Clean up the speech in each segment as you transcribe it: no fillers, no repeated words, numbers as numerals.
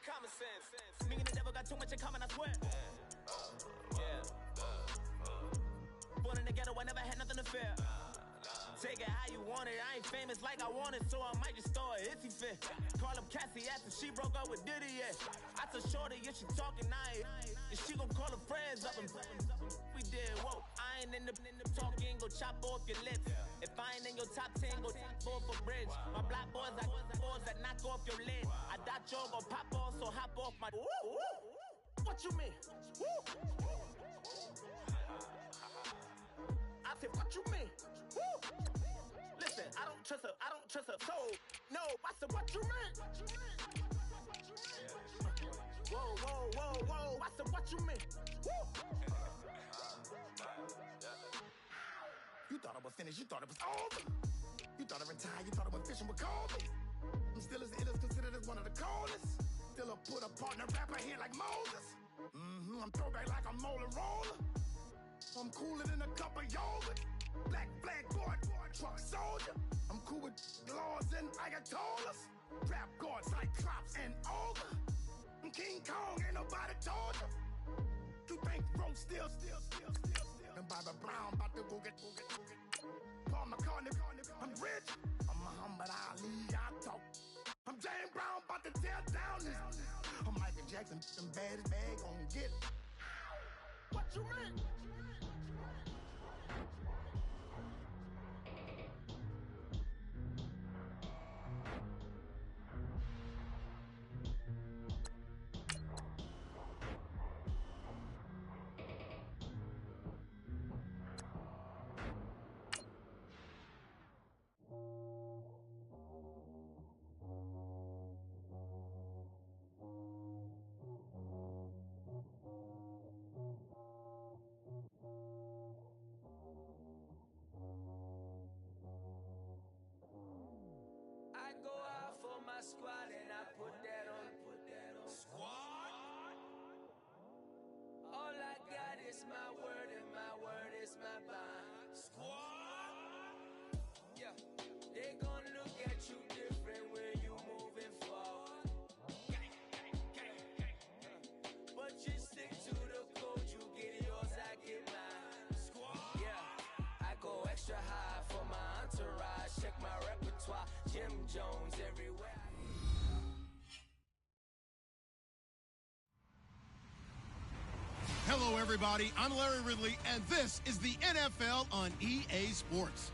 common sense. Me and the devil got too much in common, I swear. Yeah. Born in the ghetto, I never had nothing to fear. Take it how you want it. I ain't famous like I want it, so I might just throw a hissy fit. Call up Cassie after she broke up with Diddy, yeah. I told Shorty, if she talking, and she gon' call her friends up and we did, whoa. I ain't in the talking, go chop off your lips. If I ain't in your top 10, go top 4 for bridge. My black boys, I got boys that knock off your lid. I dot your gon' pop off, so hop off my. What you mean? I said, what you mean? Listen, I don't trust her, so, no, I said, what you mean? Whoa, I said, what you mean? You thought I was finished, you thought it was over. You thought I retired, you thought I went fishing with Kobe. I'm still as ill as considered as one of the coldest. Still a put a partner rapper here like Moses. I'm throwback like a molar roller. I'm cooler than a cup of yogurt. Black flag boy, truck soldier. I'm cool with laws and Ayatollahs. Rap gods like Cyclops and Ogre. I'm King Kong, ain't nobody told you. You think Rome still. And Bobby Brown about to go get. Paul McCartney, I'm rich. I'm Muhammad Ali, I talk. I'm James Brown, about to tear down this. I'm Michael Jackson, some baddest bag gon' get. What you mean? Squad and I put that on squad. All I got is my word and my word is my bond. Squad. Yeah, they gon' look at you different when you moving forward. But you stick to the code, you get yours, I get mine. Squad. Yeah, I go extra high for my entourage. Check my repertoire, Jim Jones everywhere. Hello, everybody. I'm Larry Ridley, and this is the NFL on EA Sports.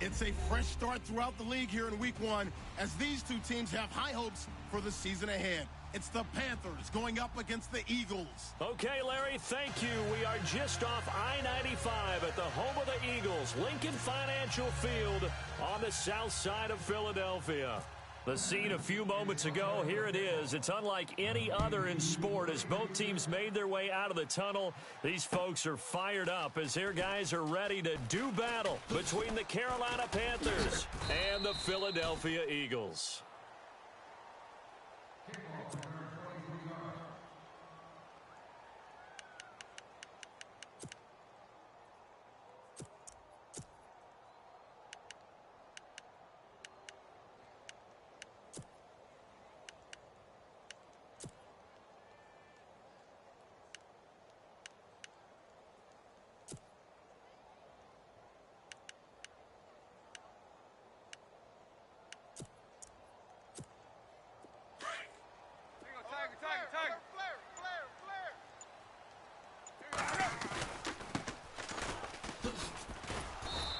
It's a fresh start throughout the league here in Week 1 as these two teams have high hopes for the season ahead. It's the Panthers going up against the Eagles. Okay, Larry, thank you. We are just off I-95 at the home of the Eagles, Lincoln Financial Field on the south side of Philadelphia. The scene a few moments ago, here it is. It's unlike any other in sport as both teams made their way out of the tunnel. These folks are fired up as their guys are ready to do battle between the Carolina Panthers and the Philadelphia Eagles.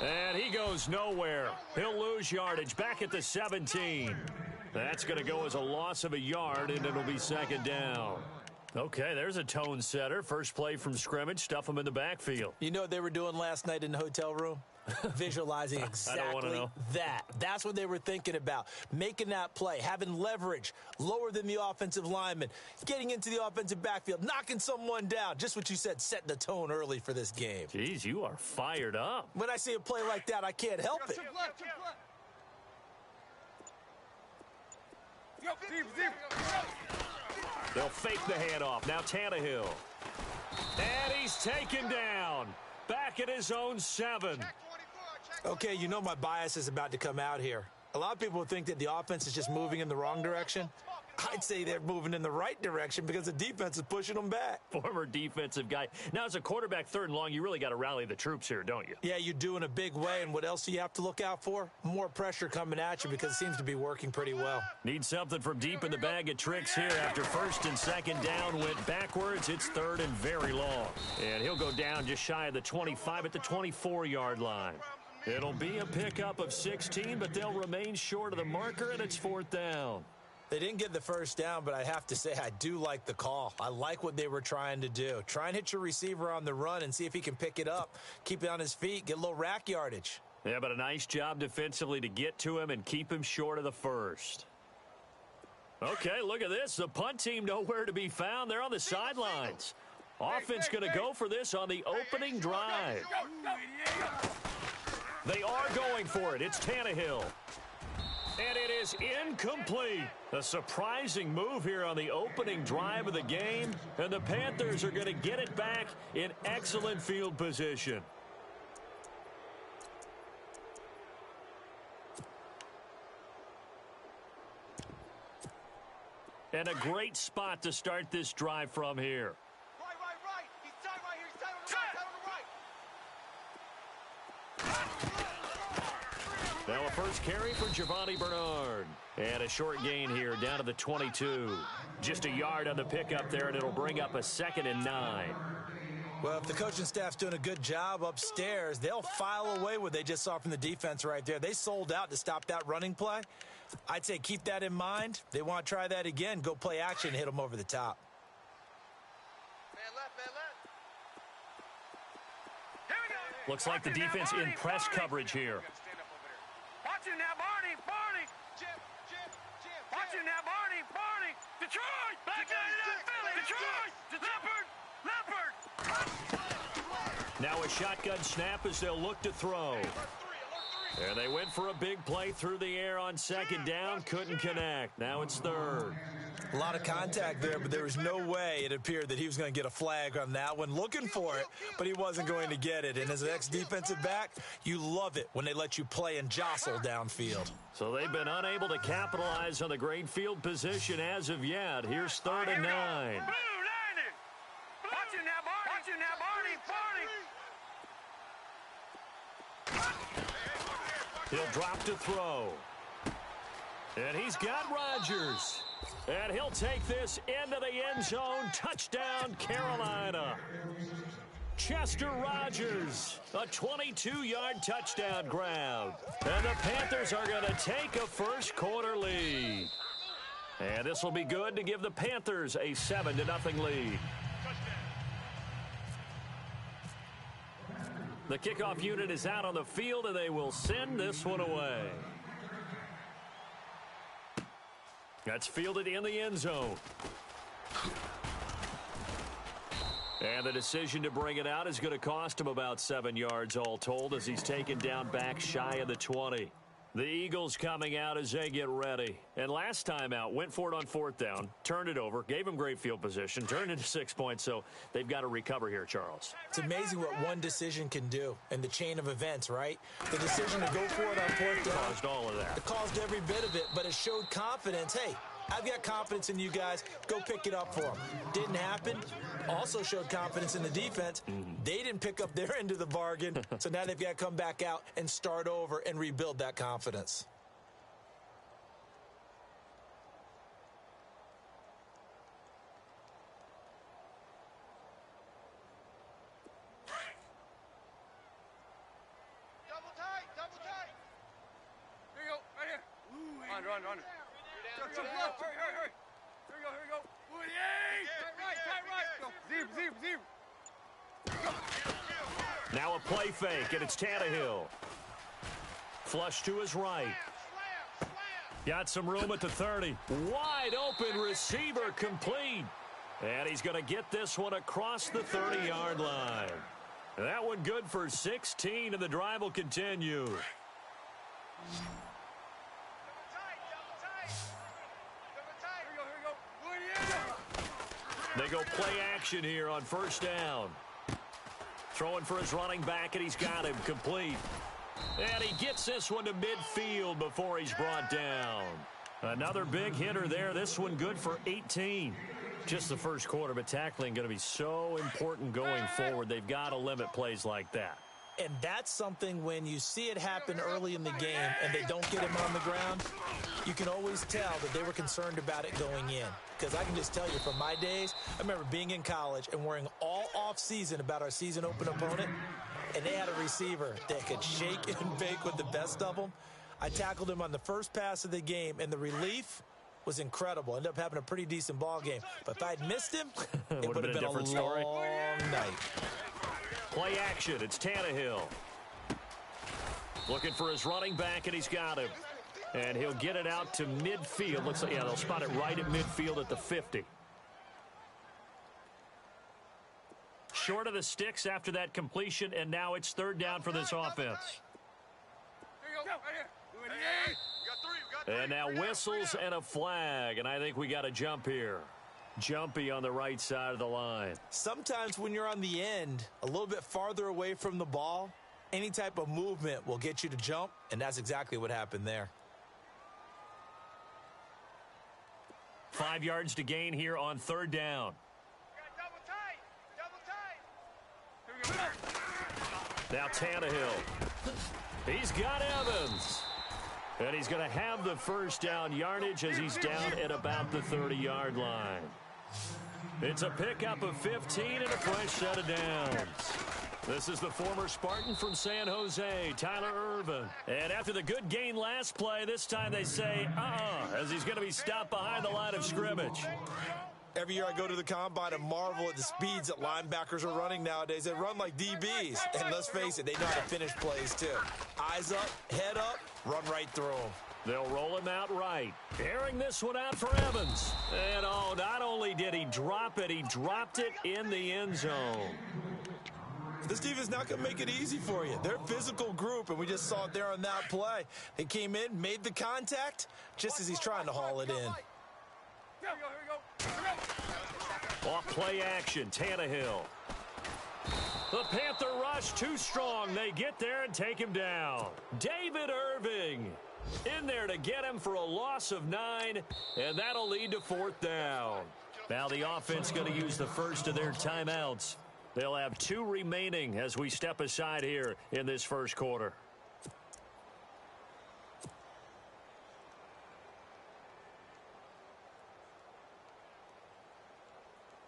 And he goes nowhere. He'll lose yardage back at the 17. That's going to go as a loss of a yard, and it'll be second down. Okay, there's a tone setter. First play from scrimmage, stuff them in the backfield. You know what they were doing last night in the hotel room? Visualizing exactly that. That's what they were thinking about. Making that play, having leverage, lower than the offensive lineman, getting into the offensive backfield, knocking someone down. Just what you said, setting the tone early for this game. Jeez, you are fired up. When I see a play like that, I can't help it. They'll fake the handoff. Now Tannehill. And he's taken down. Back at his own 7. Okay, you know my bias is about to come out here. A lot of people would think that the offense is just moving in the wrong direction. I'd say they're moving in the right direction because the defense is pushing them back. Former defensive guy. Now, as a quarterback, 3rd and long, you really got to rally the troops here, don't you? Yeah, you do in a big way. And what else do you have to look out for? More pressure coming at you because it seems to be working pretty well. Need something from deep in the bag of tricks here. After 1st and 2nd down went backwards, it's 3rd and very long. And he'll go down just shy of the 25 at the 24-yard line. It'll be a pickup of 16, but they'll remain short of the marker, and it's 4th down. They didn't get the 1st down, but I have to say I do like the call. I like what they were trying to do. Try and hit your receiver on the run and see if he can pick it up, keep it on his feet, get a little rack yardage. Yeah, but a nice job defensively to get to him and keep him short of the 1st. Okay, look at this. The punt team nowhere to be found. They're on the sidelines. Offense going to go for this on the opening drive. They are going for it. It's Tannehill. And it is incomplete. A surprising move here on the opening drive of the game. And the Panthers are going to get it back in excellent field position. And a great spot to start this drive from here. Right. He's tight right here. He's tight on the right. Now a first carry for Giovanni Bernard. And a short gain here down to the 22. Just a yard on the pickup there, and it'll bring up a 2nd and 9. Well, if the coaching staff's doing a good job upstairs, they'll file away what they just saw from the defense right there. They sold out to stop that running play. I'd say keep that in mind. They want to try that again. Go play action and hit them over the top. Man left. Here we go. Looks like the defense in press coverage here. Watch it now, Barney. Jim. Watch it now, Barney. Detroit. Back out of that Philly. Detroit. Leopard. Now a shotgun snap as they'll look to throw. And they went for a big play through the air on 2nd down. Couldn't connect. Now it's 3rd. A lot of contact there, but there was no way it appeared that he was going to get a flag on that one. Looking for it, but he wasn't going to get it. And as an ex-defensive back, you love it when they let you play and jostle downfield. So they've been unable to capitalize on the great field position as of yet. Here's 3rd and 9. Blue 90. Watch it now, Barney. He'll drop to throw. And he's got Rodgers. And he'll take this into the end zone. Touchdown, Carolina. Chester Rogers, a 22-yard touchdown grab. And the Panthers are going to take a first quarter lead. And this will be good to give the Panthers a 7-0 lead. The kickoff unit is out on the field, and they will send this one away. That's fielded in the end zone. And the decision to bring it out is going to cost him about 7 yards all told as he's taken down back shy of the 20. The Eagles coming out as they get ready. And last time out, went for it on 4th down, turned it over, gave him great field position, turned into 6 points, so they've got to recover here, Charles. It's amazing what one decision can do in the chain of events, right? The decision to go for it on 4th down. Caused all of that. It caused every bit of it, but it showed confidence. Hey, I've got confidence in you guys. Go pick it up for them. Didn't happen. Also showed confidence in the defense. They didn't pick up their end of the bargain, so now they've got to come back out and start over and rebuild that confidence. Double tight. Here you go, right here. Run. Hurry. Here we go. Tight right. Go. Zero. Now a play fake, and it's Tannehill. Flush to his right. Got some room at the 30. Wide open receiver complete. And he's going to get this one across the 30-yard line. That one good for 16, and the drive will continue. They go play action here on 1st down. Throwing for his running back, and he's got him complete. And he gets this one to midfield before he's brought down. Another big hitter there. This one good for 18. Just the first quarter, but tackling going to be so important going forward. They've got to limit plays like that. And that's something when you see it happen early in the game and they don't get him on the ground, you can always tell that they were concerned about it going in. Because I can just tell you from my days, I remember being in college and worrying all off-season about our season open opponent, and they had a receiver that could shake and bake with the best of them. I tackled him on the first pass of the game, and the relief was incredible. Ended up having a pretty decent ball game. But if I'd missed him, it would have been a long night. Play action. It's Tannehill. Looking for his running back, and he's got him. And he'll get it out to midfield. Looks like, yeah, they'll spot it right at midfield at the 50. Short of the sticks after that completion, and now it's third down for this offense. Here you go. Right here. And now whistles and a flag, and I think we got a jump here. Jumpy on the right side of the line. Sometimes when you're on the end, a little bit farther away from the ball, any type of movement will get you to jump, and that's exactly what happened there. 5 yards to gain here on third down. Now Tannehill. He's got Evans. And he's going to have the first down yardage as he's down at about the 30-yard line. It's a pickup of 15 and a fresh set of downs. This is the former Spartan from San Jose, Tyler Irvin. And after the good gain last play, this time they say, as he's going to be stopped behind the line of scrimmage. Every year I go to the combine and marvel at the speeds that linebackers are running nowadays. They run like DBs. And let's face it, they know how to finish plays too. Eyes up, head up, run right through them. They'll roll him out right. Airing this one out for Evans. And not only did he drop it, he dropped it in the end zone. This defense not going to make it easy for you. They're a physical group, and we just saw it there on that play. They came in, made the contact, just as he's trying to haul it in. Here we go. Off play action, Tannehill. The Panther rush too strong. They get there and take him down. David Irving in there to get him for a loss of 9, and that'll lead to fourth down. Now the offense going to use the first of their timeouts. They'll have 2 remaining as we step aside here in this first quarter.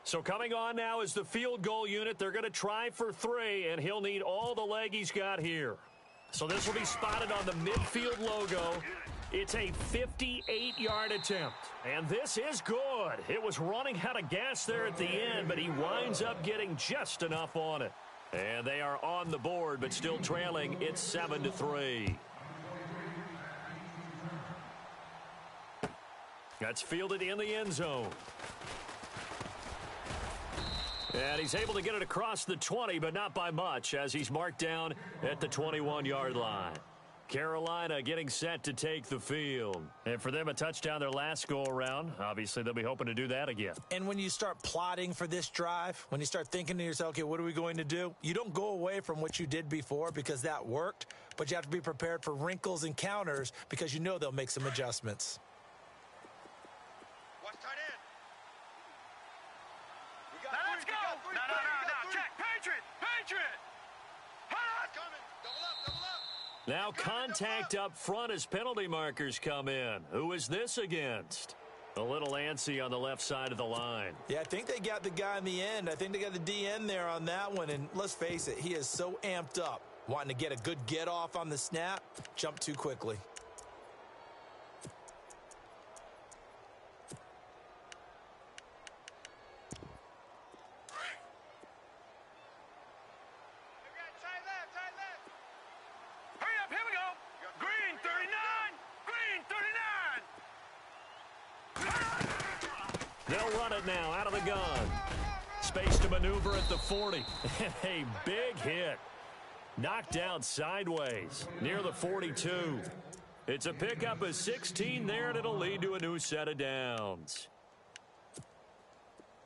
So coming on now is the field goal unit. They're going to try for 3, and he'll need all the leg he's got here. So this will be spotted on the midfield logo. It's a 58-yard attempt. And this is good. It was running out of gas there at the end, but he winds up getting just enough on it. And they are on the board, but still trailing. It's 7-3. That's fielded in the end zone. And he's able to get it across the 20, but not by much, as he's marked down at the 21-yard line. Carolina getting set to take the field. And for them, a touchdown their last go-around. Obviously, they'll be hoping to do that again. And when you start plotting for this drive, when you start thinking to yourself, okay, what are we going to do? You don't go away from what you did before because that worked, but you have to be prepared for wrinkles and counters because you know they'll make some adjustments. Let's go! No, check! Patriot! Now contact up front as penalty markers come in. Who is this against? A little antsy on the left side of the line. Yeah, I think they got the guy in the end. I think they got the DN there on that one, and let's face it, he is so amped up, wanting to get a good get-off on the snap, jump too quickly. They'll run it now out of the gun. Space to maneuver at the 40. And a big hit. Knocked down sideways near the 42. It's a pickup of 16 there, and it'll lead to a new set of downs.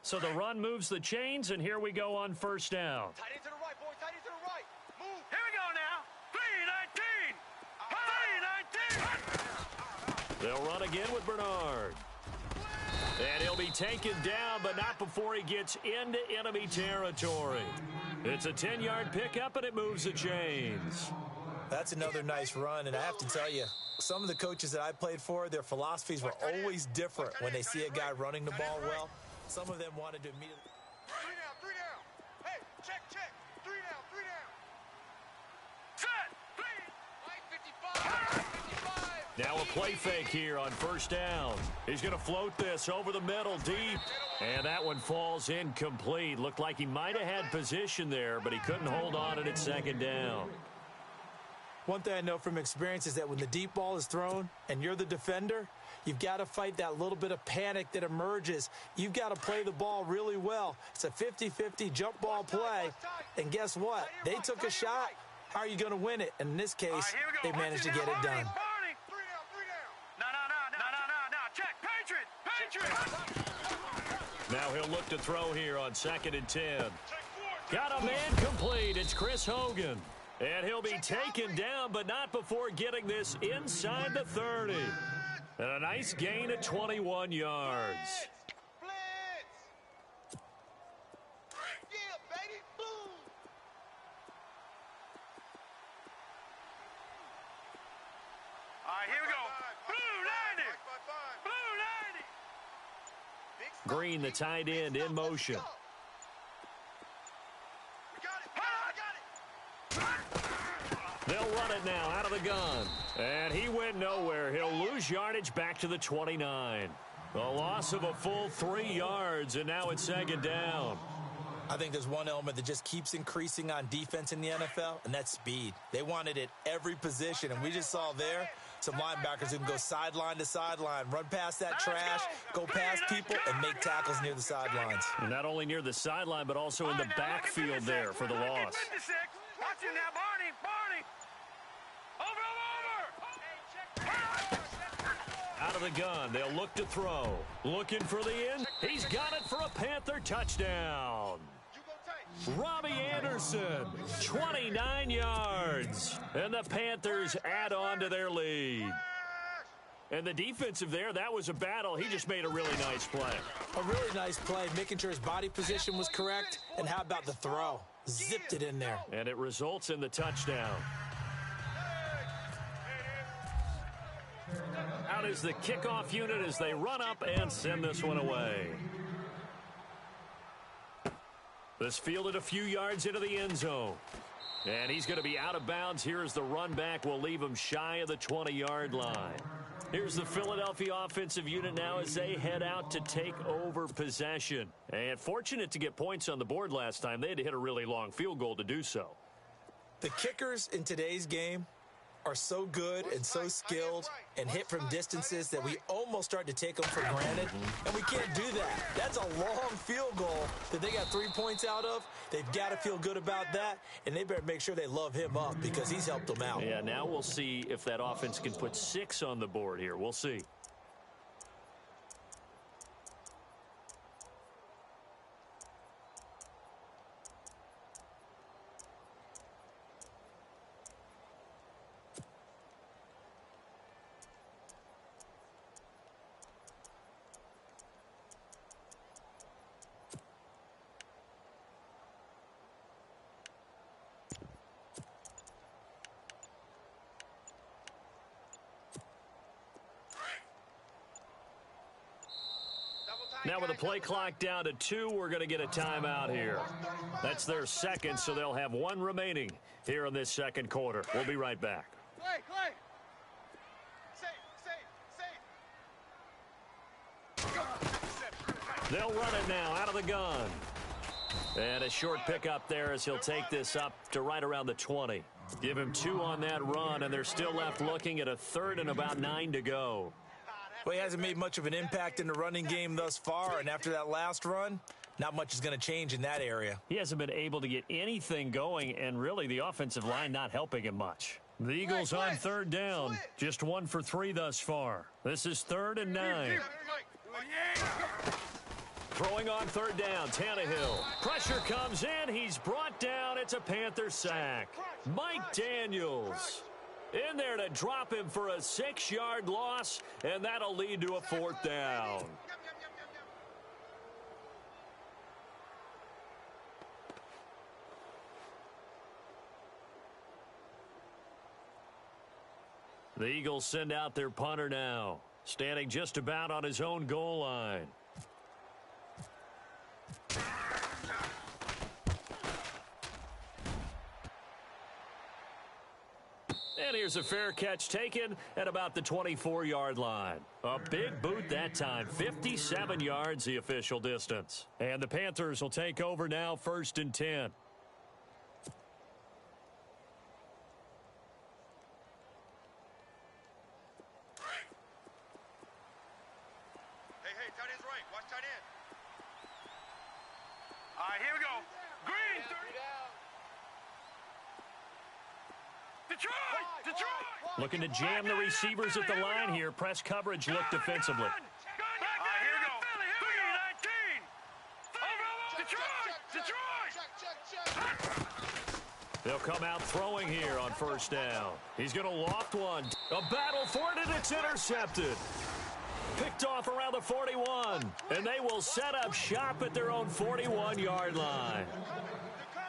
So the run moves the chains, and here we go on first down. Tight into the right, boy. Tight into the right. Move. Here we go now. 3-19. They'll run again with Bernard. And he'll be taken down, but not before he gets into enemy territory. It's a 10-yard pickup, and it moves the chains. That's another nice run, and I have to tell you, some of the coaches that I played for, their philosophies were always different when they see a guy running the ball well. Some of them wanted to immediately... 3 down. Hey, check. 3 down. Set, please. 55. Now a play fake here on first down. He's going to float this over the middle deep. And that one falls incomplete. Looked like he might have had position there, but he couldn't hold on at second down. One thing I know from experience is that when the deep ball is thrown and you're the defender, you've got to fight that little bit of panic that emerges. You've got to play the ball really well. It's a 50-50 jump ball play. And guess what? They took a shot. How are you going to win it? And in this case, they managed to get it done. 3 down. No. Check. Patriot. Now he'll look to throw here on 2nd and 10. Got a man complete. It's Chris Hogan. And he'll be taken down, but not before getting this inside the 30. And a nice gain of 21 yards. Blitz. Yeah, baby. Boom. All right, here we go. Blue 90. Green, the tight end, in motion. They'll run it now out of the gun. And he went nowhere. He'll lose yardage back to the 29. A loss of a full 3 yards, and now it's 2nd down. I think there's one element that just keeps increasing on defense in the NFL, and that's speed. They want it at every position, and we just saw there some linebackers who can go sideline to sideline, run past that trash, go past people, and make tackles near the sidelines. And not only near the sideline, but also in the backfield there for the loss. Watch him now, Barney. Out of the gun, they'll look to throw. Looking for the end. He's got it for a Panther touchdown. Robbie Anderson, 29 yards. And the Panthers add on to their lead. And the defensive there, that was a battle. He just made a really nice play. A really nice play, making sure his body position was correct. And how about the throw? Zipped it in there. And it results in the touchdown. Out is the kickoff unit as they run up and send this one away. This fielded a few yards into the end zone. And he's going to be out of bounds. Here's the run back. We'll leave him shy of the 20-yard line. Here's the Philadelphia offensive unit now as they head out to take over possession. And fortunate to get points on the board last time. They had to hit a really long field goal to do so. The kickers in today's game are so good and so skilled and hit from distances that we almost start to take them for granted, and we can't do that. That's a long field goal that they got 3 points out of. They've got to feel good about that, and they better make sure they love him up because he's helped them out. Yeah, now we'll see if that offense can put 6 on the board here. We'll see. Now with the play clock down to 2, we're going to get a timeout here. That's their second, so they'll have 1 remaining here in this second quarter. We'll be right back. Clay. Safe. They'll run it now out of the gun. And a short pickup there as he'll take this up to right around the 20. Give him 2 on that run, and they're still left looking at a 3rd and about 9 to go. Well, he hasn't made much of an impact in the running game thus far, and after that last run, not much is going to change in that area. He hasn't been able to get anything going, and really the offensive line not helping him much. The Eagles on 3rd down, just 1 for 3 thus far. This is 3rd and 9. Throwing on 3rd down, Tannehill. Pressure comes in, he's brought down. It's a Panther sack. Mike Daniels. In there to drop him for a 6-yard loss, and that'll lead to a 4th down. The Eagles send out their punter now, standing just about on his own goal line. And here's a fair catch taken at about the 24-yard line. A big boot that time, 57 yards the official distance. And the Panthers will take over now, 1st and 10. Here we go. Green. Detroit. Looking to jam the receivers at the line here. Press coverage look defensively. Here we go. Detroit. They'll come out throwing here on 1st down. He's going to loft one. A battle for it, and it's intercepted. Picked off around the 41, and they will set up shop at their own 41-yard line.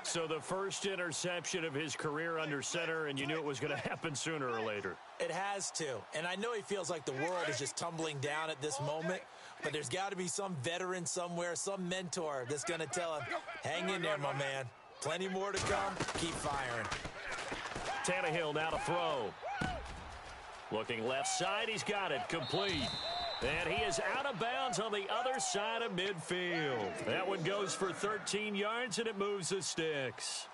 So the first interception of his career under center, and you knew it was going to happen sooner or later. It has to, and I know he feels like the world is just tumbling down at this moment, but there's got to be some veteran somewhere, some mentor that's going to tell him, hang in there, my man. Plenty more to come. Keep firing. Tannehill now to throw. Looking left side, he's got it, complete. And he is out of bounds on the other side of midfield. That one goes for 13 yards, and it moves the sticks.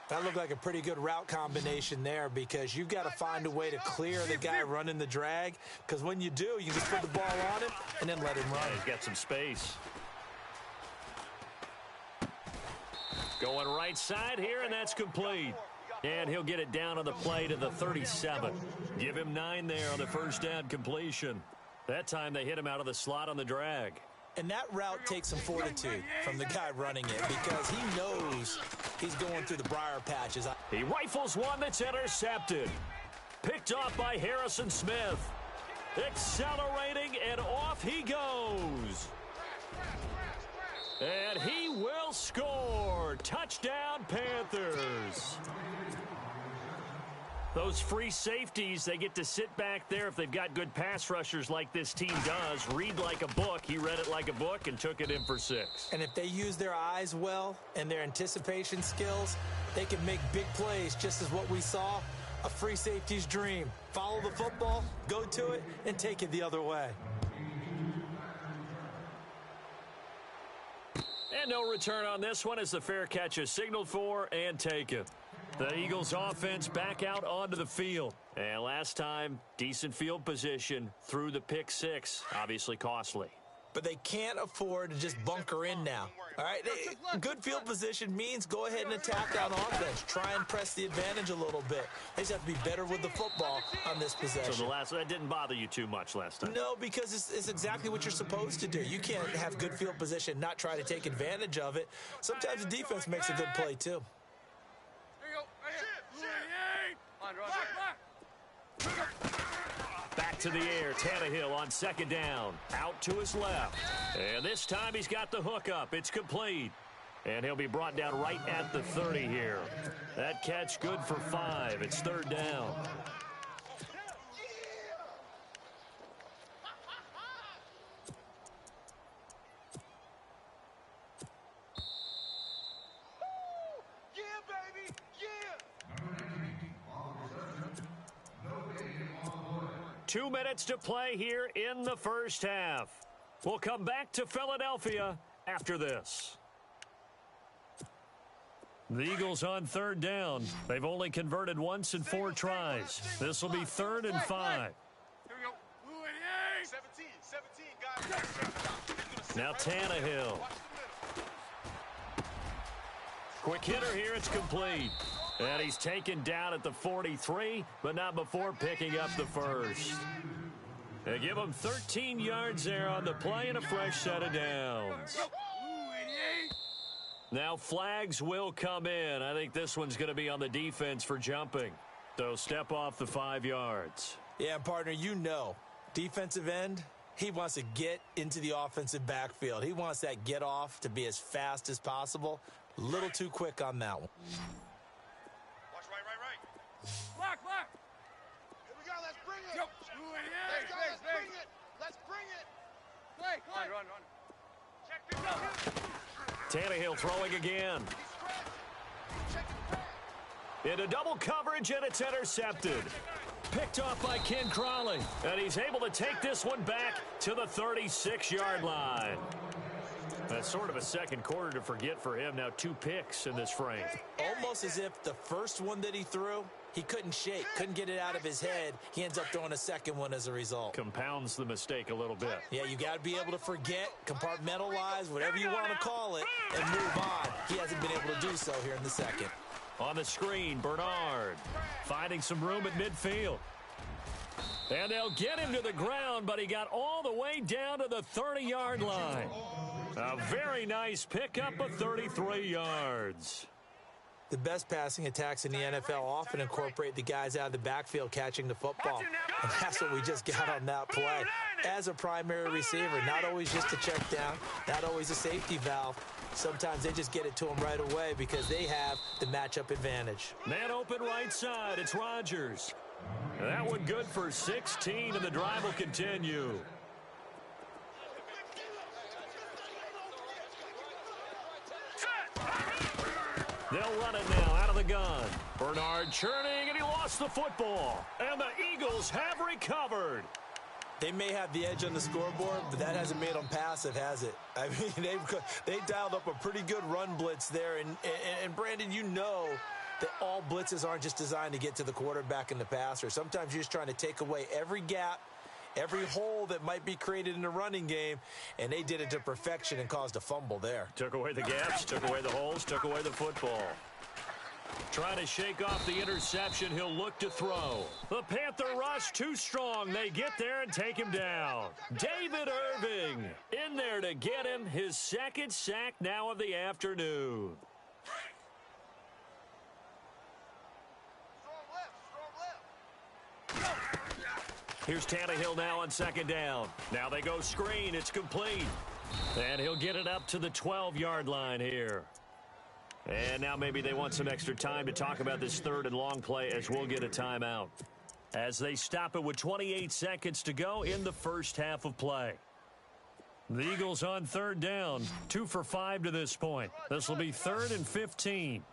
That looked like a pretty good route combination there because you've got to find a way to clear the guy running the drag, because when you do, you just put the ball on him and then let him run. Yeah, he's got some space. Going right side here, and that's complete. And he'll get it down on the play to the 37. Give him 9 there on the 1st down completion. That time they hit him out of the slot on the drag. And that route takes some fortitude from the guy running it because he knows he's going through the briar patches. He rifles one that's intercepted. Picked off by Harrison Smith. Accelerating, and off he goes. And he will score. Touchdown, Panthers. Those free safeties, they get to sit back there if they've got good pass rushers like this team does. Read like a book. He read it like a book and took it in for 6. And if they use their eyes well and their anticipation skills, they can make big plays, just as what we saw, a free safety's dream. Follow the football, go to it, and take it the other way. And no return on this one as the fair catch is signaled for and taken. The Eagles offense back out onto the field. And last time, decent field position through the pick 6. Obviously costly. But they can't afford to just bunker in now. All right, good field position means go ahead and attack on offense. Try and press the advantage a little bit. They just have to be better with the football on this possession. So that didn't bother you too much last time? No, because it's exactly what you're supposed to do. You can't have good field position, not try to take advantage of it. Sometimes the defense makes a good play, too. Back to the air, Tannehill on 2nd down. Out to his left. And this time he's got the hook up. It's complete. And he'll be brought down right at the 30 here. That catch good for 5. It's 3rd down. Yeah, baby. Yeah. 2 minutes to play here in the 1st half. We'll come back to Philadelphia after this. The Eagles on 3rd down. They've only converted once in 4 tries. This will be 3rd and 5. Here we go. 17, guys. Now Tannehill. Quick hitter here. It's complete. And he's taken down at the 43, but not before picking up the 1st. They give him 13 yards there on the play and a fresh set of downs. Now flags will come in. I think this one's going to be on the defense for jumping. So step off the 5 yards. Yeah, partner, you know, defensive end, he wants to get into the offensive backfield. He wants that get off to be as fast as possible. A little too quick on that one. Watch right. Lock. Here we go, let's bring it. Yo. Let's bring it. Let's bring it. Play. Run. Check this out. Tannehill throwing again. Check it back. Into double coverage, and it's intercepted. Picked off by Ken Crawley. And he's able to take this one back to the 36-yard line. That's sort of a second quarter to forget for him. Now 2 picks in this frame. Almost as if the first one that he threw, he couldn't shake, couldn't get it out of his head. He ends up throwing a second one as a result. Compounds the mistake a little bit. Yeah, you got to be able to forget, compartmentalize, whatever you want to call it, and move on. He hasn't been able to do so here in the second. On the screen, Bernard finding some room at midfield. And they'll get him to the ground, but he got all the way down to the 30-yard line. A very nice pickup of 33 yards. The best passing attacks in the NFL often incorporate the guys out of the backfield catching the football. And that's what we just got on that play. As a primary receiver, not always just a check down, not always a safety valve. Sometimes they just get it to him right away because they have the matchup advantage. Man open right side, it's Rodgers. That one good for 16, and the drive will continue. They'll run it now out of the gun. Bernard churning, and he lost the football. And the Eagles have recovered. They may have the edge on the scoreboard, but that hasn't made them passive, has it? I mean, they dialed up a pretty good run blitz there. And Brandon, you know that all blitzes aren't just designed to get to the quarterback and the passer. Sometimes you're just trying to take away every gap, every hole that might be created in the running game, and they did it to perfection and caused a fumble there. Took away the gaps, took away the holes, took away the football. Trying to shake off the interception, he'll look to throw. The Panther rush too strong. They get there and take him down. David Irving in there to get him his second sack now of the afternoon. Here's Tannehill now on second down. Now they go screen. It's complete. And he'll get it up to the 12-yard line here. And now maybe they want some extra time to talk about this third and long play as we'll get a timeout. As they stop it with 28 seconds to go in the first half of play. The Eagles on third down, 2 for 5 to this point. This will be 3rd and 15.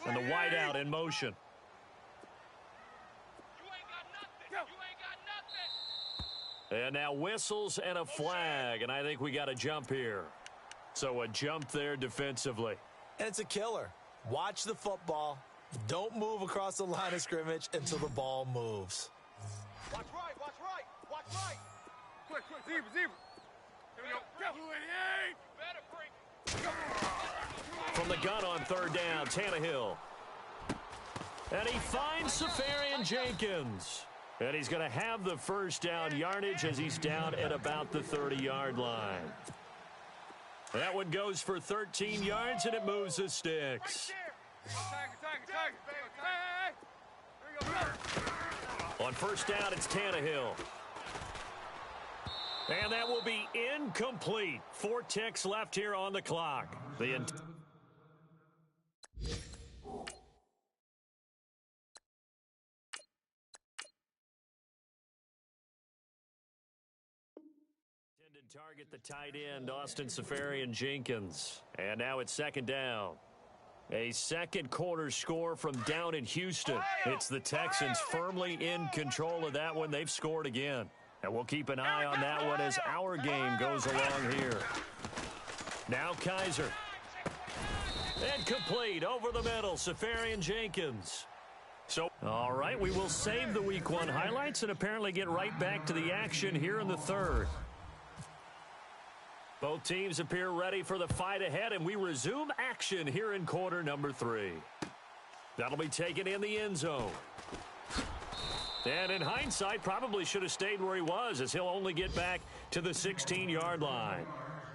And the wideout in motion. And now whistles and a flag, and I think we got a jump here. So a jump there defensively. And it's a killer. Watch the football. Don't move across the line of scrimmage until the ball moves. Watch right. Quick, zebra. Here we go. From the gun on third down, Tannehill. And he finds Safarian Jenkins. And he's going to have the first down yardage as he's down at about the 30-yard line. That one goes for 13 yards, and it moves the sticks. On first down, it's Tannehill. And that will be incomplete. 4 ticks left here on the clock. Target the tight end, Austin Safarian Jenkins. And now it's second down. A second quarter score from down in Houston. It's the Texans firmly in control of that one. They've scored again. And we'll keep an eye on that one as our game goes along here. Now Kaiser. And complete over the middle, Safarian Jenkins. So, all right, we will save the Week 1 highlights and apparently get right back to the action here in the third. Both teams appear ready for the fight ahead, and we resume action here in quarter number 3. That'll be taken in the end zone. And in hindsight, probably should have stayed where he was, as he'll only get back to the 16-yard line.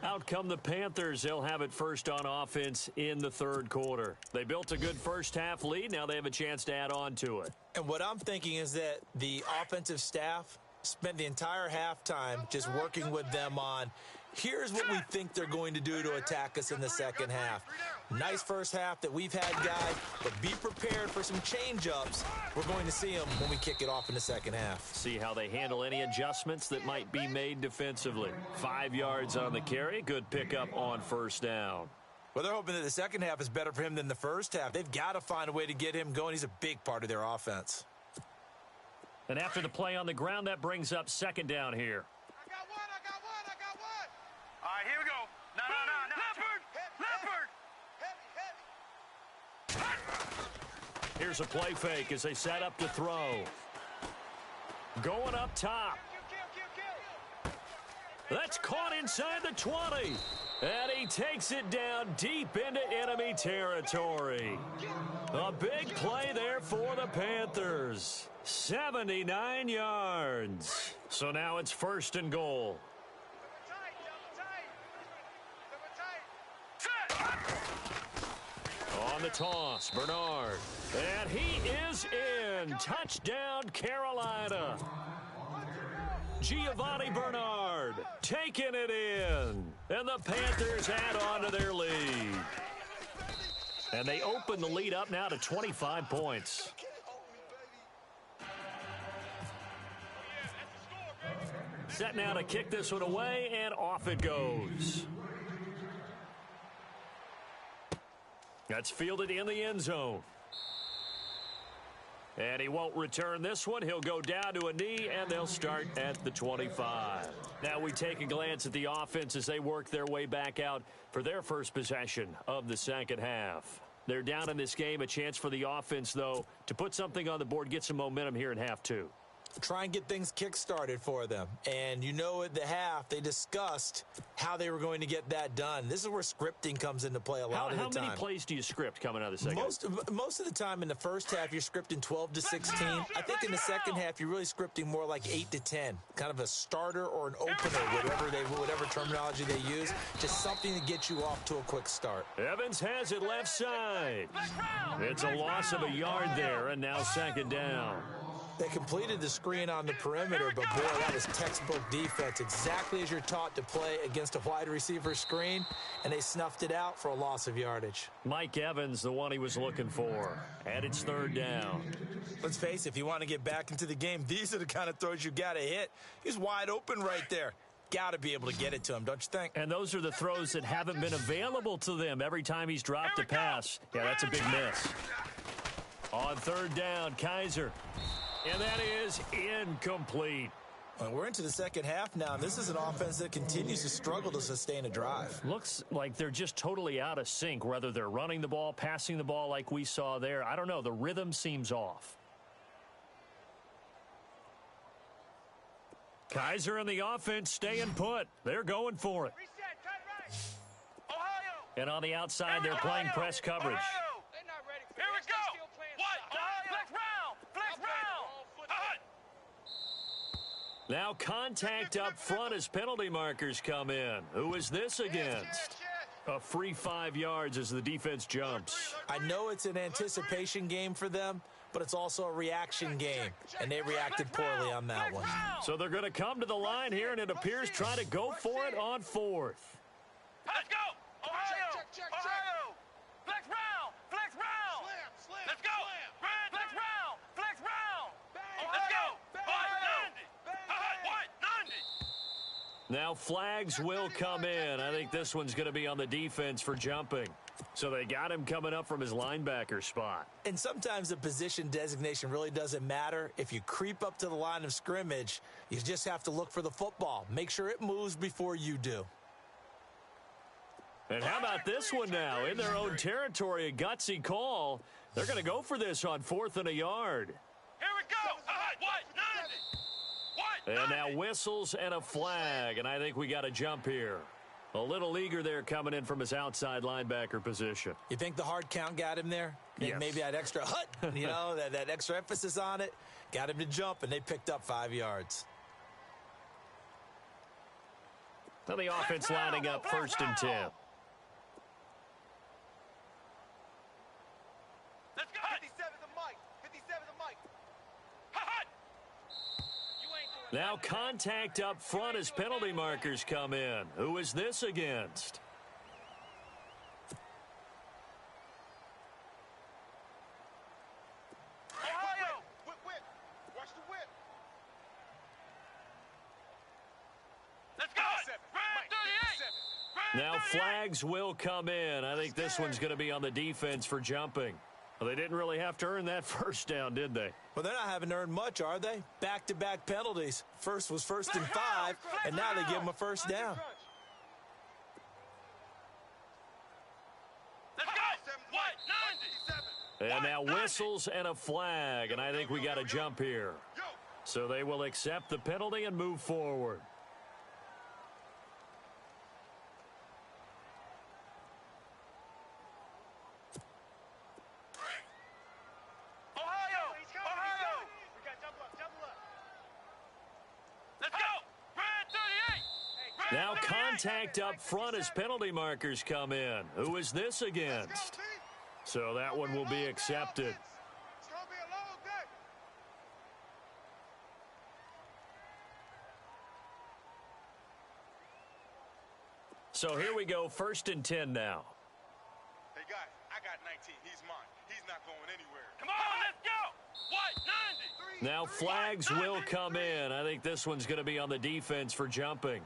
Out come the Panthers. They'll have it first on offense in the third quarter. They built a good first-half lead. Now they have a chance to add on to it. And what I'm thinking is that the offensive staff spent the entire halftime just working with them on, here's what we think they're going to do to attack us in the second half. Nice first half that we've had, guys, but be prepared for some change-ups. We're going to see them when we kick it off in the second half. See how they handle any adjustments that might be made defensively. 5 yards on the carry. Good pickup on first down. Well, they're hoping that the second half is better for him than the first half. They've got to find a way to get him going. He's a big part of their offense. And after the play on the ground, that brings up second down here. I got one. All right, here we go. No. Leopard. Here's a play fake as they set up to throw. Going up top. That's caught inside the 20. And he takes it down deep into enemy territory. A big play there for the Panthers. 79 yards. So now it's first and goal. On the toss, Bernard. And he is in. Touchdown, Carolina. Giovanni Bernard taking it in. And the Panthers add on to their lead. And they open the lead up now to 25 points. Set now to kick this one away, and off it goes. That's fielded in the end zone. And he won't return this one. He'll go down to a knee, and they'll start at the 25. Now we take a glance at the offense as they work their way back out for their first possession of the second half. They're down in this game. A chance for the offense, though, to put something on the board, get some momentum here in half two. Try and get things kick-started for them. And you know at the half, they discussed how they were going to get that done. This is where scripting comes into play a lot of the time. How many plays do you script coming out of the second half? Most of the time in the first half, you're scripting 12 to 16. I think in the second half, you're really scripting more like 8 to 10. Kind of a starter or an opener, whatever terminology they use. Just something to get you off to a quick start. Evans has it left side. It's a loss of a yard there, and now second down. They completed the screen on the perimeter, but boy, that was textbook defense. Exactly as you're taught to play against a wide receiver screen, and they snuffed it out for a loss of yardage. Mike Evans, the one he was looking for. And it's third down. Let's face it, if you want to get back into the game, these are the kind of throws you got to hit. He's wide open right there. Got to be able to get it to him, don't you think? And those are the throws that haven't been available to them every time he's dropped a pass. Yeah, that's a big miss. On third down, Kaiser. And that is incomplete. Well, we're into the second half now, and this is an offense that continues to struggle to sustain a drive. Looks like they're just totally out of sync, whether they're running the ball, passing the ball like we saw there. I don't know. The rhythm seems off. Kaiser and the offense staying put. They're going for it. Reset, tight right. Ohio. And on the outside, they're playing press coverage. Ohio. They're not ready for Here we this. go. They're still playing What? style. Flex round. Flex round. Hut. Now contact up front as penalty markers come in. Who is this against? A free 5 yards as the defense jumps. I know it's an anticipation game for them, but it's also a reaction game, and they reacted poorly on that one. So they're going to come to the line here, and it appears try to go for it on fourth. Let's go. Ohio. Ohio. Flex round. Flex round. Let's go. Flex round. Flex round. Let's go. Ohio. What? 90. Now flags will come in. I think this one's going to be on the defense for jumping. So they got him coming up from his linebacker spot. And sometimes the position designation really doesn't matter. If you creep up to the line of scrimmage, you just have to look for the football. Make sure it moves before you do. And how about this one now? In their own territory, a gutsy call. They're going to go for this on 4th and a yard. Here we go. What? 90. What? And 90. now whistles and a flag, and I think we got a jump here. A little eager there coming in from his outside linebacker position. You think the hard count got him there? Yes. Maybe that extra that extra emphasis on it got him to jump, and they picked up 5 yards. Now the offense lining up 1st and 10. Let's go. 57 the mic. 57 the mic. Hot. Now contact up front as penalty markers come in. Who is this against? Ohio. Whip. Watch the whip. Let's go. Red 38. Now flags will come in. I think this one's going to be on the defense for jumping. Well, they didn't really have to earn that first down, did they? Well, they're not having earned much, are they? Back-to-back penalties. First was 1st and 5, and now they give them a first down. Let's go. What? 90. And now whistles and a flag, and I think we got a jump here. So they will accept the penalty and move forward. Now contact up front as penalty markers come in. Who is this against? So that one will be accepted. So here we go, 1st and 10 now. Hey guys, I got 19. He's mine. He's not going anywhere. Come on, let's go. What? 90. Now flags will come in. I think this one's going to be on the defense for jumping.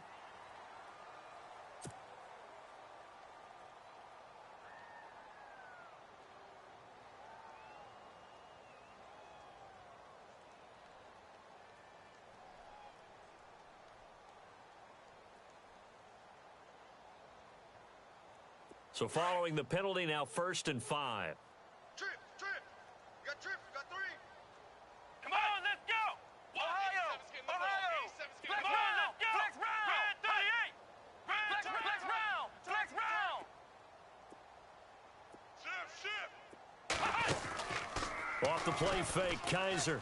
So following the penalty, now 1st and 5. Trip. You got trip. You got 3. Come on, let's go. Ohio. Flex round. Let's go. Flex round. Red 38. Flex round. Shift. Off the play fake, Kaiser.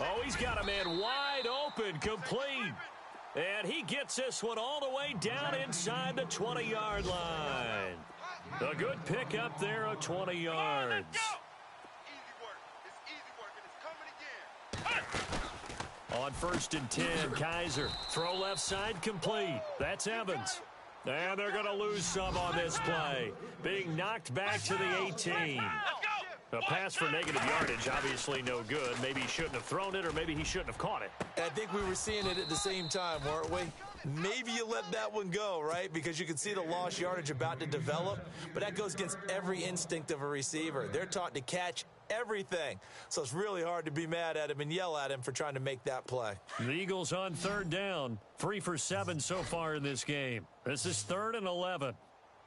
Oh, he's got a man wide open, complete. And he gets this one all the way down inside the 20-yard line. A good pick up there of 20 yards. Easy work. It's easy work, and it's coming again. On 1st and 10, Kaiser. Throw left side complete. That's Evans. And they're going to lose some on this play. Being knocked back to the 18. A pass for negative yardage, obviously no good. Maybe he shouldn't have thrown it, or maybe he shouldn't have caught it. I think we were seeing it at the same time, weren't we? Maybe you let that one go, right? Because you can see the lost yardage about to develop. But that goes against every instinct of a receiver. They're taught to catch everything. So it's really hard to be mad at him and yell at him for trying to make that play. The Eagles on 3rd down. 3 for 7 so far in this game. This is 3rd and 11.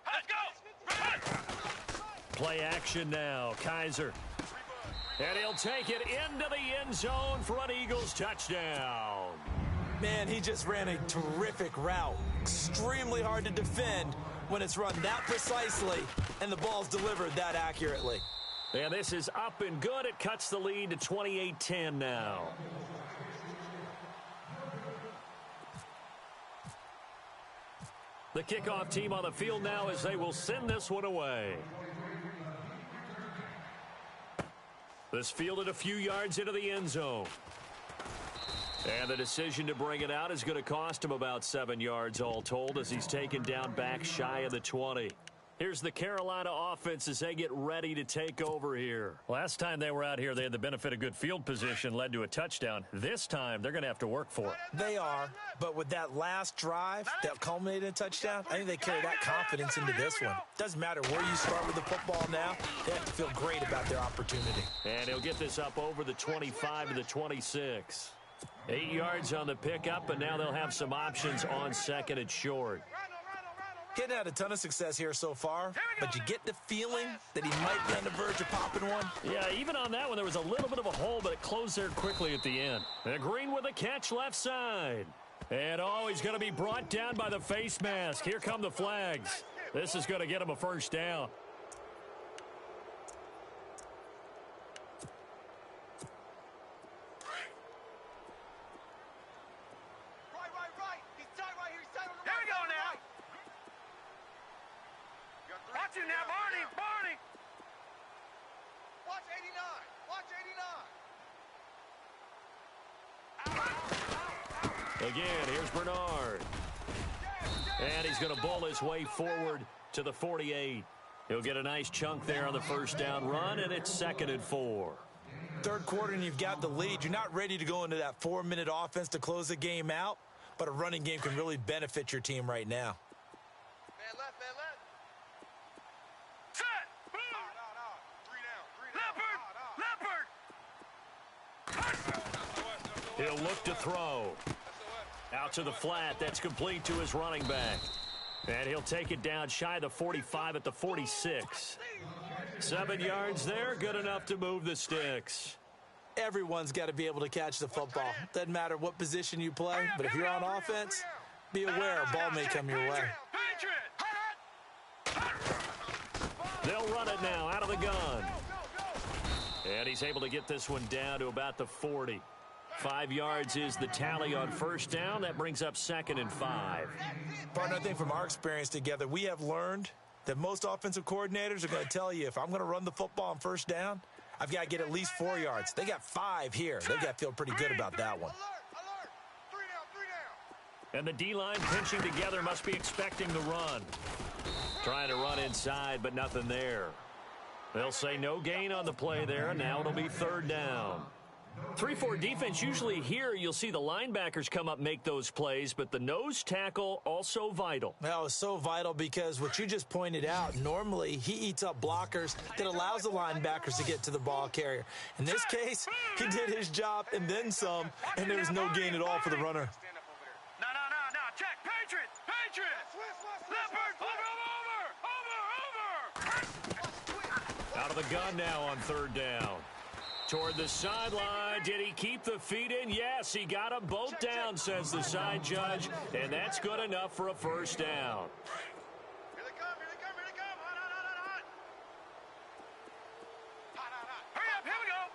Let's go. Play action now. Kaiser. And he'll take it into the end zone for an Eagles touchdown. Man, he just ran a terrific route. Extremely hard to defend when it's run that precisely and the ball's delivered that accurately. And this is up and good. It cuts the lead to 28-10 now. The kickoff team on the field now as they will send this one away. This fielded a few yards into the end zone. And the decision to bring it out is going to cost him about 7 yards all told as he's taken down back shy of the 20. Here's the Carolina offense as they get ready to take over here. Last time they were out here, they had the benefit of good field position, led to a touchdown. This time, they're going to have to work for it. They are, but with that last drive that culminated in a touchdown, I think they carry that confidence into this one. Doesn't matter where you start with the football now, they have to feel great about their opportunity. And he'll get this up over the 25 to the 26. 8 yards on the pickup, and now they'll have some options on 2nd and short. Getting had a ton of success here so far, but you get the feeling that he might be on the verge of popping one. Yeah, even on that one, there was a little bit of a hole, but it closed there quickly at the end. And Green with a catch left side. And oh, he's going to be brought down by the face mask. Here come the flags. This is going to get him a first down. Again, here's Bernard. And he's going to bull his way forward to the 48. He'll get a nice chunk there on the first down run, and it's 2nd and 4. Third quarter, and you've got the lead. You're not ready to go into that 4-minute offense to close the game out, but a running game can really benefit your team right now. Man left, man left. Set! Boom! Leopard! He'll look to throw. Out to the flat. That's complete to his running back. And he'll take it down shy of the 45 at the 46. 7 yards there. Good enough to move the sticks. Everyone's got to be able to catch the football. Doesn't matter what position you play, but if you're on offense, be aware a ball may come your way. They'll run it now out of the gun. And he's able to get this one down to about the 40. 5 yards is the tally on first down. That brings up 2nd and 5. Partner, I think from our experience together, we have learned that most offensive coordinators are going to tell you, if I'm going to run the football on first down, I've got to get at least 4 yards. They got 5 here. They've got to feel pretty good about that one. And the D-line pinching together must be expecting the run. Trying to run inside, but nothing there. They'll say no gain on the play there, and now it'll be 3rd down. 3-4 defense, usually here you'll see the linebackers come up, make those plays, but the nose tackle also vital. Well, it's so vital because what you just pointed out, normally he eats up blockers that allows the linebackers to get to the ball carrier. In this case, he did his job and then some, and there was no gain at all for the runner. No, check, Patriot! Leopard, over! Out of the gun now on 3rd down. Toward the sideline. Did he keep the feet in? Yes, he got them both down, says the side judge, and that's good enough for a first down. Here they come! Hot! Hurry up, here we go!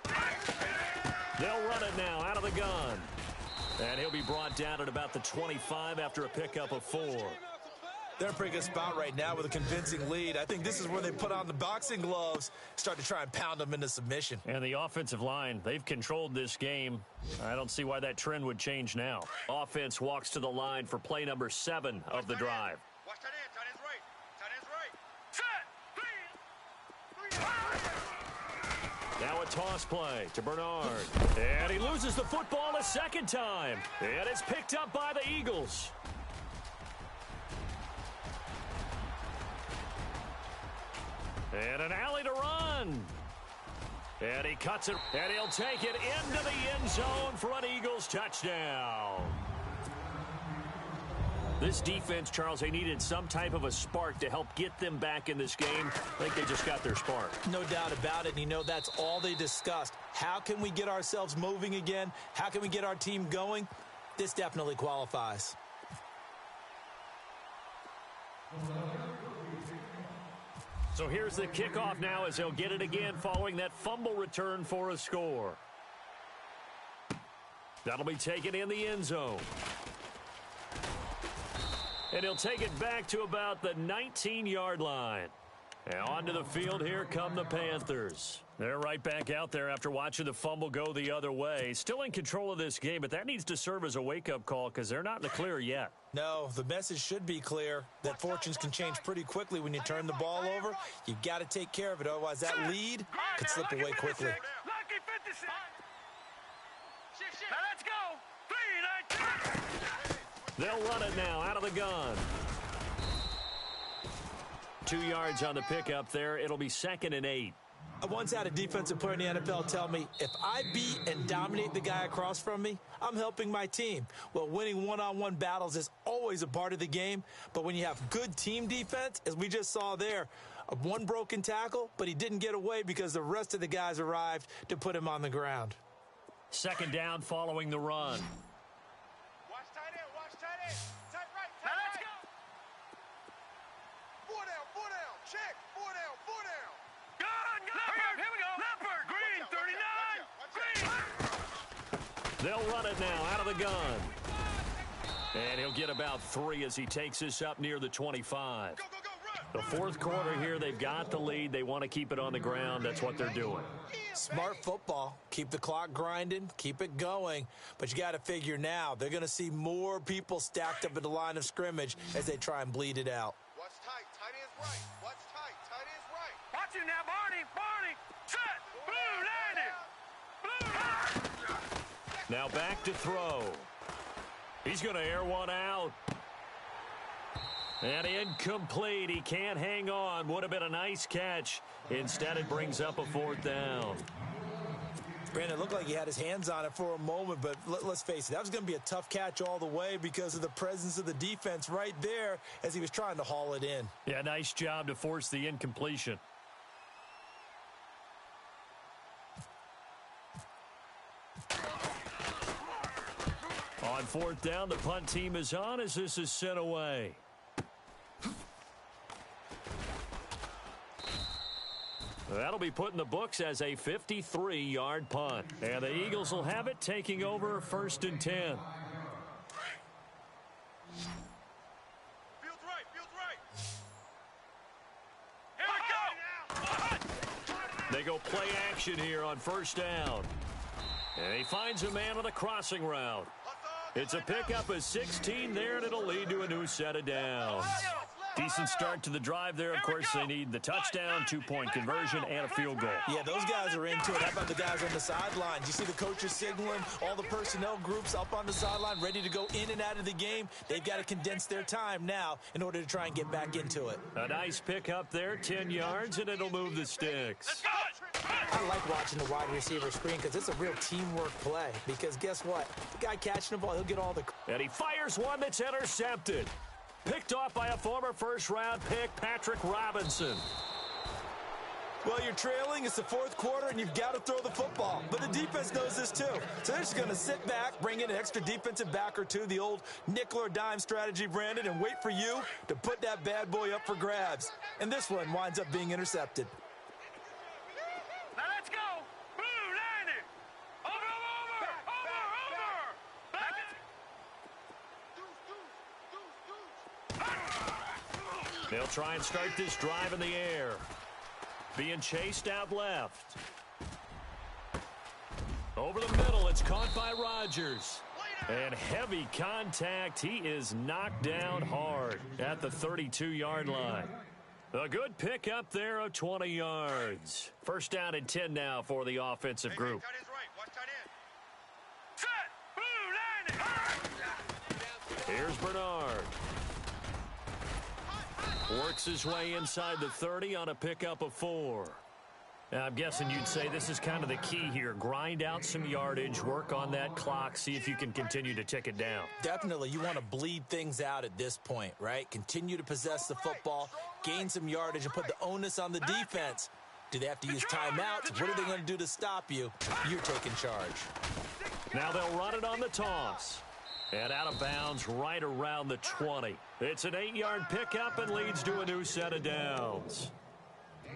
3-19! They'll run it now out of the gun. And he'll be brought down at about the 25 after a pickup of 4. They're in a pretty good spot right now with a convincing lead. I think this is where they put on the boxing gloves, start to try and pound them into submission. And the offensive line, they've controlled this game. I don't see why that trend would change now. Offense walks to the line for play number 7 of the drive. Watch tight end's right. Set! Now a toss play to Bernard. And he loses the football a second time. And it's picked up by the Eagles. And an alley to run. And he cuts it. And he'll take it into the end zone for an Eagles touchdown. This defense, Charles, they needed some type of a spark to help get them back in this game. I think they just got their spark. No doubt about it. And you know, that's all they discussed. How can we get ourselves moving again? How can we get our team going? This definitely qualifies. So here's the kickoff now as they'll get it again following that fumble return for a score. That'll be taken in the end zone. And he'll take it back to about the 19-yard line. And onto the field, here come the Panthers. They're right back out there after watching the fumble go the other way. Still in control of this game, but that needs to serve as a wake-up call because they're not in the clear yet. No, the message should be clear that fortunes can change pretty quickly when you turn the ball over. You've got to take care of it, otherwise that lead could slip away quickly. Lucky 56! Now let's go! 3-19! They'll run it now out of the gun. 2 yards on the pickup there. It'll be 2nd and 8. I once had a defensive player in the NFL tell me, if I beat and dominate the guy across from me, I'm helping my team. Well, winning one-on-one battles is always a part of the game, but when you have good team defense, as we just saw there, one broken tackle, but he didn't get away because the rest of the guys arrived to put him on the ground. 2nd down following the run. Watch tight end. Tight right. Now let's go! 4 down. Check. 4 down. Here we go. Leopard. Green, 39. Green. They'll run it now out of the gun. And he'll get about 3 as he takes this up near the 25. Go, run. The fourth quarter here, they've got the lead. They want to keep it on the ground. That's what they're doing. Smart football. Keep the clock grinding. Keep it going. But you got to figure now, they're going to see more people stacked up at the line of scrimmage as they try and bleed it out. What's tight? Tight is right. What's tight? Tight is right. Watch it now, Barney. Barney. Set. Blue, landed. Blue. Now back to throw. He's going to air one out. And incomplete. He can't hang on. Would have been a nice catch. Instead, it brings up a fourth down. Brandon, it looked like he had his hands on it for a moment, but let's face it, that was going to be a tough catch all the way because of the presence of the defense right there as he was trying to haul it in. Yeah, nice job to force the incompletion. On fourth down, the punt team is on as this is sent away. That'll be put in the books as a 53-yard punt. And the Eagles will have it, taking over 1st and 10. Feels right. Feels right. Here we go. They go play action here on 1st down. And he finds a man on the crossing route. It's a pickup of 16 there, and it'll lead to a new set of downs. Decent start to the drive there. Of course, they need the touchdown, 2-point conversion, and a field goal. Yeah, those guys are into it. How about the guys on the sidelines? You see the coaches signaling, all the personnel groups up on the sideline ready to go in and out of the game. They've got to condense their time now in order to try and get back into it. A nice pickup there, 10 yards, and it'll move the sticks. I like watching the wide receiver screen because it's a real teamwork play. Because guess what? The guy catching the ball, he'll get all the... And he fires one that's intercepted. Picked off by a former first-round pick, Patrick Robinson. Well, you're trailing. It's the fourth quarter, and you've got to throw the football. But the defense knows this, too. So they're just going to sit back, bring in an extra defensive back or two, the old nickel or dime strategy, Brandon, and wait for you to put that bad boy up for grabs. And this one winds up being intercepted. Now let's go. Blue, landed. Over. Back. They'll try and start this drive in the air. Being chased out left. Over the middle, it's caught by Rodgers. And heavy contact. He is knocked down hard at the 32-yard line. A good pick up there of 20 yards. 1st down and 10 now for the offensive group. Tight is right. Watch tight end. Set. Blue, landed. Here's Bernard. Works his way inside the 30 on a pickup of 4. Now, I'm guessing you'd say this is kind of the key here. Grind out some yardage, work on that clock, see if you can continue to tick it down. Definitely, you want to bleed things out at this point, right? Continue to possess the football, gain some yardage, and put the onus on the defense. Do they have to use timeouts? What are they going to do to stop you? You're taking charge. Now they'll run it on the toss. And out of bounds right around the 20. It's an 8-yard pickup and leads to a new set of downs.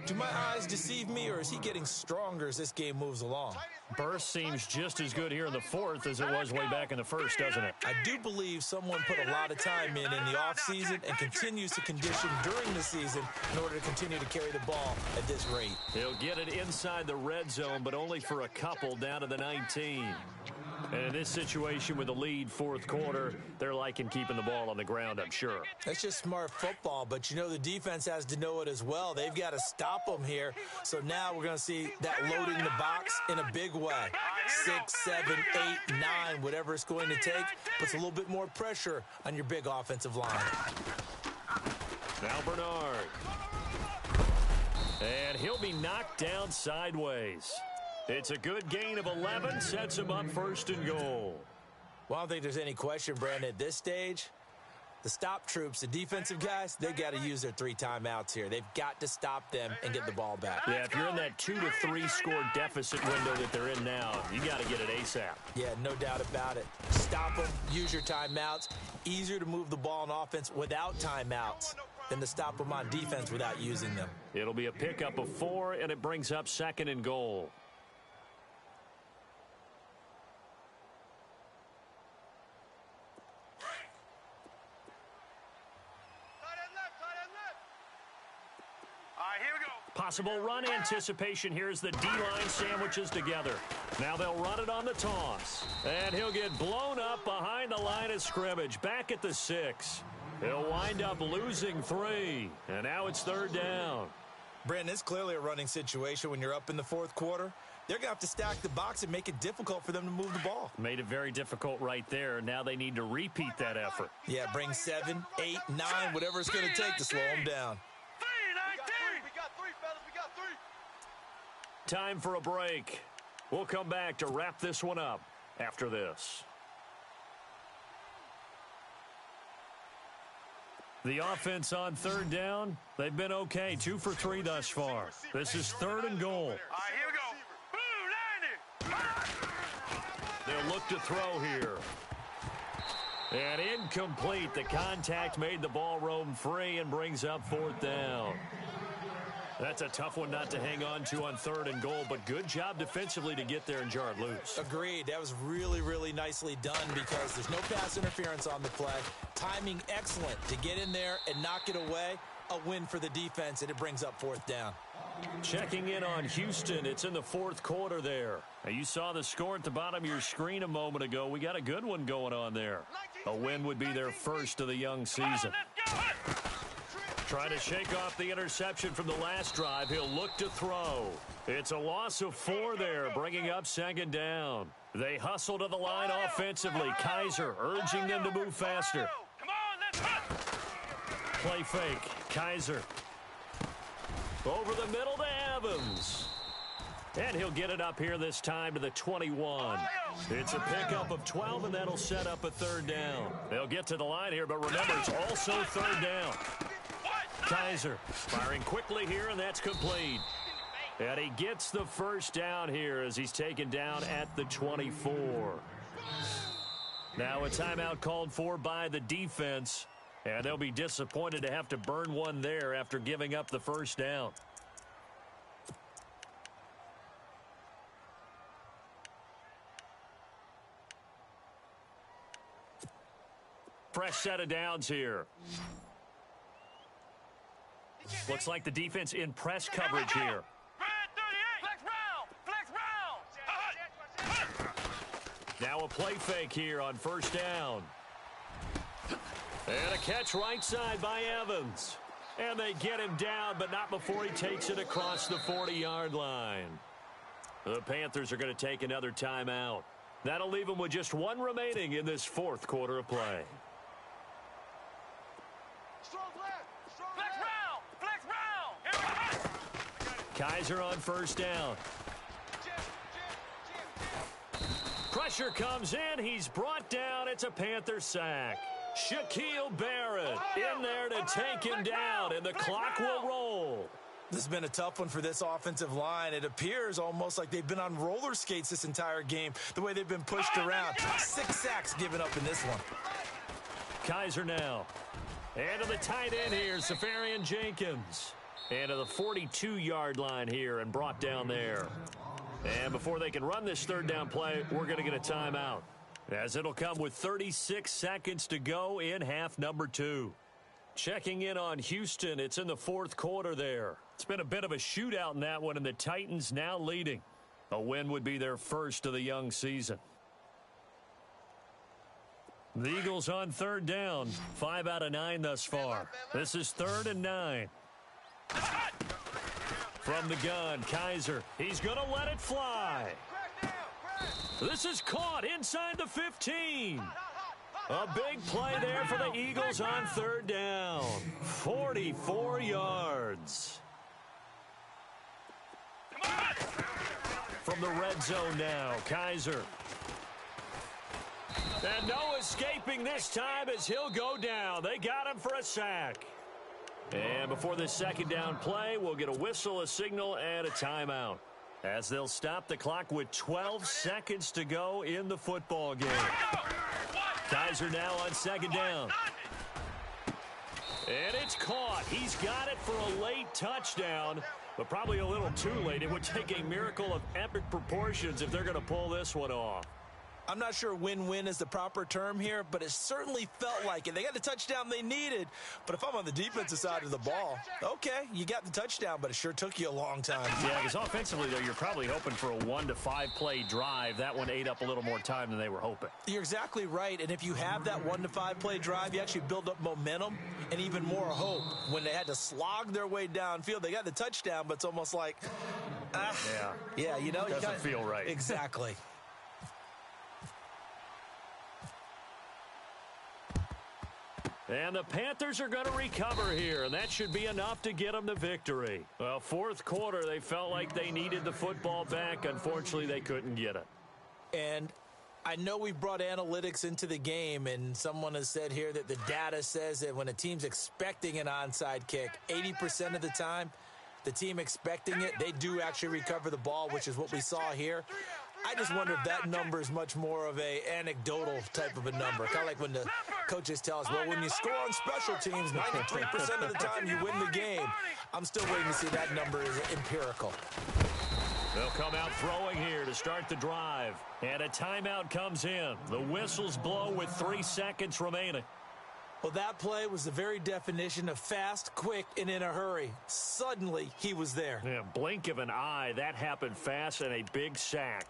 Do my eyes deceive me, or is he getting stronger as this game moves along? Burst seems just as good here in the fourth as it was way back in the first, doesn't it? I do believe someone put a lot of time in the offseason and continues to condition during the season in order to continue to carry the ball at this rate. He'll get it inside the red zone, but only for a couple down to the 19. And in this situation with the lead fourth quarter, they're liking keeping the ball on the ground, I'm sure. That's just smart football, but you know the defense has to know it as well. They've got to stop them here. So now we're going to see that loading the box in a big way. 6, 7, 8, 9, whatever it's going to take, puts a little bit more pressure on your big offensive line. Now Bernard. And he'll be knocked down sideways. It's a good gain of 11, sets him up 1st and goal. Well, I don't think there's any question, Brandon, at this stage. The stop troops, the defensive guys, they've got to use their 3 timeouts here. They've got to stop them and get the ball back. Yeah, if you're in that 2 to 3 score deficit window that they're in now, you got to get it ASAP. Yeah, no doubt about it. Stop them, use your timeouts. Easier to move the ball on offense without timeouts than to stop them on defense without using them. It'll be a pickup of 4, and it brings up 2nd and goal. Possible run anticipation here as the D-line sandwiches together. Now they'll run it on the toss. And he'll get blown up behind the line of scrimmage. Back at the 6. He'll wind up losing 3. And now it's 3rd down. Brandon, it's clearly a running situation when you're up in the 4th quarter. They're going to have to stack the box and make it difficult for them to move the ball. Made it very difficult right there. Now they need to repeat that effort. Yeah, bring 7, 8, 9, whatever it's going to take to slow them down. We got three, fellas. We got 3. Time for a break. We'll come back to wrap this one up after this. The offense on 3rd down, they've been okay. 2 for 3 thus far. This is 3rd and goal. All right, here we go. They'll look to throw here. And incomplete. The contact made the ball roam free and brings up 4th down. That's a tough one not to hang on to on 3rd and goal, but good job defensively to get there and jar it loose. Agreed. That was really, really nicely done because there's no pass interference on the play. Timing excellent to get in there and knock it away. A win for the defense, and it brings up 4th down. Checking in on Houston. It's in the 4th quarter there. Now, you saw the score at the bottom of your screen a moment ago. We got a good one going on there. A win would be their first of the young season. Trying to shake off the interception from the last drive. He'll look to throw. It's a loss of 4 there, bringing up 2nd down. They hustle to the line offensively. Kaiser urging them to move faster. Come on, let's hunt. Play fake. Kaiser. Over the middle to Evans. And he'll get it up here this time to the 21. It's a pickup of 12, and that'll set up a 3rd down. They'll get to the line here, but remember, it's also 3rd down. Kaiser firing quickly here, and that's complete. And he gets the 1st down here as he's taken down at the 24. Now a timeout called for by the defense. And they'll be disappointed to have to burn one there after giving up the 1st down. Fresh set of downs here. Looks like the defense in press coverage here. Now a play fake here on 1st down. And a catch right side by Evans. And they get him down, but not before he takes it across the 40-yard line. The Panthers are going to take another timeout. That'll leave them with just 1 remaining in this 4th quarter of play. Flex round. Kaiser on 1st down. Pressure comes in. He's brought down. It's a Panther sack. Shaquille Barrett in there to take him down, and the clock will roll. This has been a tough one for this offensive line. It appears almost like they've been on roller skates this entire game, the way they've been pushed around. 6 sacks given up in this one. Kaiser now. And to the tight end here, Safarian Jenkins. And to the 42-yard line here and brought down there. And before they can run this 3rd down play, we're going to get a timeout, as it'll come with 36 seconds to go in half number 2. Checking in on Houston, it's in the 4th quarter there. It's been a bit of a shootout in that one, and the Titans now leading. A win would be their first of the young season. The Eagles on 3rd down, 5 out of 9 thus far. This is 3rd and 9. From the gun, Kaiser. He's going to let it fly. This is caught inside the 15. A big play there for the Eagles on 3rd down. 44 yards. From the red zone now, Kaiser. And no escaping this time as he'll go down. They got him for a sack. And before this 2nd down play, we'll get a whistle, a signal, and a timeout, as they'll stop the clock with 12 seconds to go in the football game. Kaiser now on 2nd down. And it's caught. He's got it for a late touchdown, but probably a little too late. It would take a miracle of epic proportions if they're going to pull this one off. I'm not sure win-win is the proper term here, but it certainly felt like it. They got the touchdown they needed, but if I'm on the defensive side of the ball, okay, you got the touchdown, but it sure took you a long time. Yeah, because offensively, though, you're probably hoping for a 1 to 5 play drive. That one ate up a little more time than they were hoping. You're exactly right, and if you have that 1 to 5 play drive, you actually build up momentum and even more hope. When they had to slog their way downfield, they got the touchdown, but it's almost like, yeah, you know, doesn't feel right. Exactly. And the Panthers are going to recover here, and that should be enough to get them the victory. Well, fourth quarter, they felt like they needed the football back. Unfortunately, they couldn't get it. And I know we brought analytics into the game, and someone has said here that the data says that when a team's expecting an onside kick, 80% of the time, the team expecting it, they do actually recover the ball, which is what we saw here. I just wonder if that number is much more of a anecdotal type of a number. Kind of like when the coaches tell us, well, when you score on special teams, 93% of the time you win the game. I'm still waiting to see that number is empirical. They'll come out throwing here to start the drive. And a timeout comes in. The whistles blow with 3 seconds remaining. Well, that play was the very definition of fast, quick, and in a hurry. Suddenly, he was there. Yeah, blink of an eye. That happened fast and a big sack.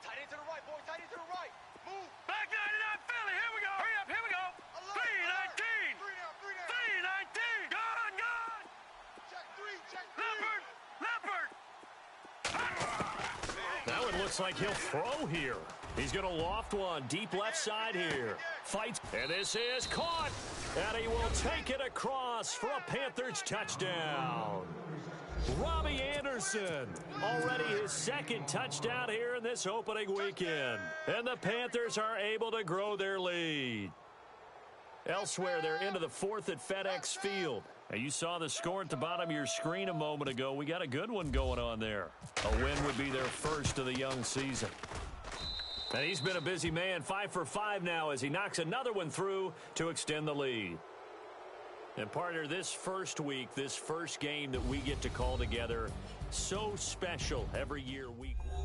Tight end to the right, boy. Tight end to the right. Move. Back 99 Philly. Here we go. Hurry up. Here we go. 319. 319. Gone. Check three. Leopard. That one looks like he'll throw here. He's going to loft one deep left side here. Fights. And this is caught. And he will take it across for a Panthers touchdown. Robbie Anderson, already his second touchdown here in this opening weekend. And the Panthers are able to grow their lead. Elsewhere, they're into the fourth at FedEx Field. Now, you saw the score at the bottom of your screen a moment ago. We got a good one going on there. A win would be their first of the young season. And he's been a busy man, 5 for 5 now as he knocks another one through to extend the lead. And partner, this first week, this first game that we get to call together, so special every year, week 1.